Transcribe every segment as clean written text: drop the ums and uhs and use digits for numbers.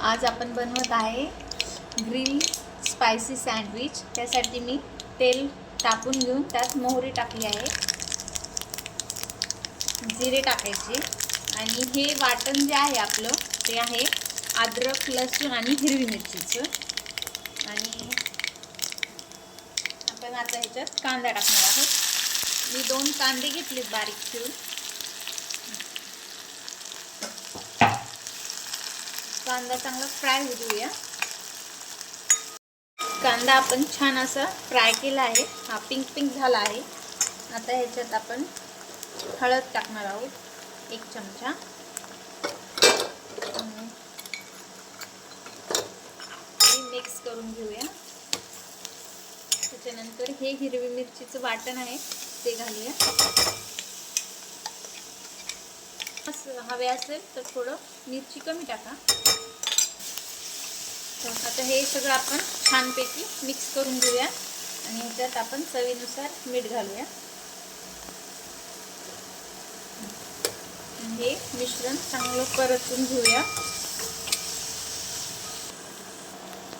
आज आपण बनवत आहे ग्रिल स्पायसी सँडविच। त्यासाठी मी तेल तापून घेऊन त्यात मोहरी टाकली आहे, जिरे टाकायचे आणि हे वाटण जे आहे आपलं ते आहे अद्रक, लसूण आणि हिरवी मिरचीचं। आणि आपण आता ह्याच्यात कांदा टाकणार आहोत। मी 2 कांदे घेतलेत बारीक चिरून। कांदा चांगला फ्राय होऊ देऊया। कांदा आपण छान असा फ्राय केला आहे, हा पिंक पिंक झाला आहे। आता ह्याच्यात आपण हळद टाकणार आहोत 1 चमचा। मिक्स करून घेऊया। त्याच्यानंतर हे हिरवी मिरचीचं वाटण आहे ते घालूया। हवे असेल तर थोडं मिरची कमी टाका। आता हे सगळं आपण छानपैकी मिक्स करून घेऊया आणि ह्याच्यात आपण चवीनुसार मीठ घालूया। हे मिश्रण चांगलं परतून घेऊया।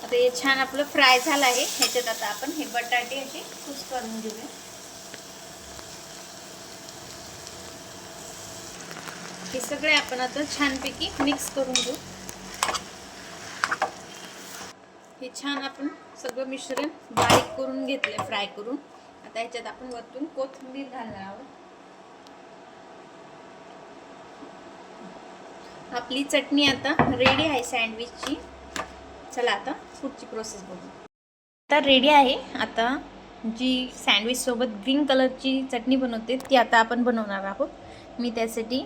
आता हे छान आपलं फ्राय झालं आहे। ह्याच्यात आता आपण हे बटाटे असे कुस करून घेऊया। हे सगळे आपण आता छानपैकी मिक्स करून घेऊ। हे छान आपण सगळं मिश्रण बारीक करून घेतलं, फ्राय करून। आता ह्याच्यात आपण वरतून कोथिंबीर घालणार आहोत। आपली चटणी आता रेडी आहे सँडविचची। चला आता पुढची प्रोसेस बघू। आता रेडी आहे। आता जी सँडविच सोबत ग्रीन कलरची चटणी बनवते ती आता आपण बनवणार आहोत। मी त्यासाठी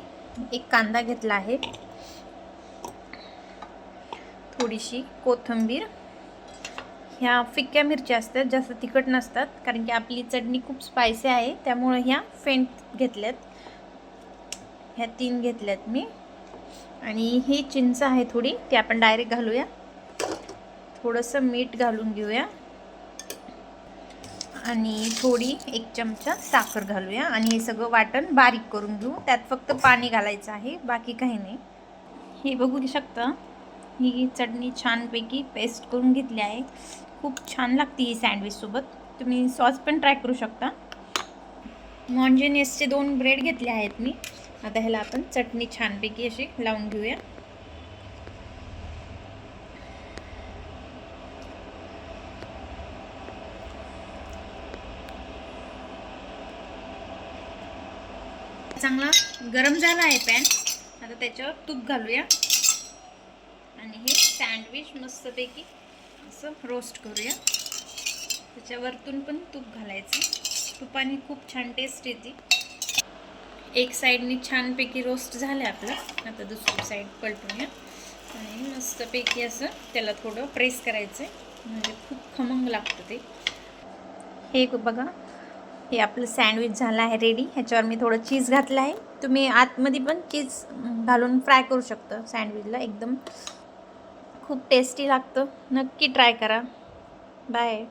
1 कांदा घेतला आहे, थोडीशी कोथिंबीर, ह्या फिक्या मिरच्या असतात, जास्त तिखट नसतात, कारण की आपली चटणी खूप स्पायसी आहे त्यामुळे ह्या फेंट घेतल्यात, ह्या 3 घेतल्यात मी। आणि ही चिंच आहे थोडी, ती आपण डायरेक्ट घालूया। थोडंसं मीठ घालून घेऊया आणि थोडी 1 चमचा साखर घालूया आणि हे सगळं वाटण बारीक करून घेऊ। त्यात फक्त पाणी घालायचं आहे, बाकी काही नाही। हे बघू शकता, ही चटणी छानपैकी पेस्ट करून घेतली आहे। खूप छान लागते ही सँडविच सोबत। तुम्ही सॉस पण ट्राय करू शकता। मॉन्जिनिसचे 2 ब्रेड घेतले आहेत मी। आता ह्याला आपण चटणी छानपैकी अशी लावून घेऊया। चांगला गरम झाला आहे पॅन। आता त्याच्यावर तूप घालूया आणि हे सँडविच मस्तपैकी असं रोस्ट करूया। त्याच्यावरतून पण तूप घालायचं, तुपाने खूप छान टेस्ट येते। एक साईडनी छानपैकी रोस्ट झालं आपलं। आता दुसरी साईड पलटूया आणि मस्तपैकी असं त्याला थोडं प्रेस करायचं, म्हणजे खूप खमंग लागतं ते। हे बघा, हे आपलं सँडविच झालं आहे रेडी। ह्याच्यावर मी थोडं चीज घातलं आहे। तुम्ही आतमध्ये पण चीज घालून फ्राय करू शकता सँडविचला, एकदम खूप टेस्टी लागतं। नक्की ट्राय करा। बाय।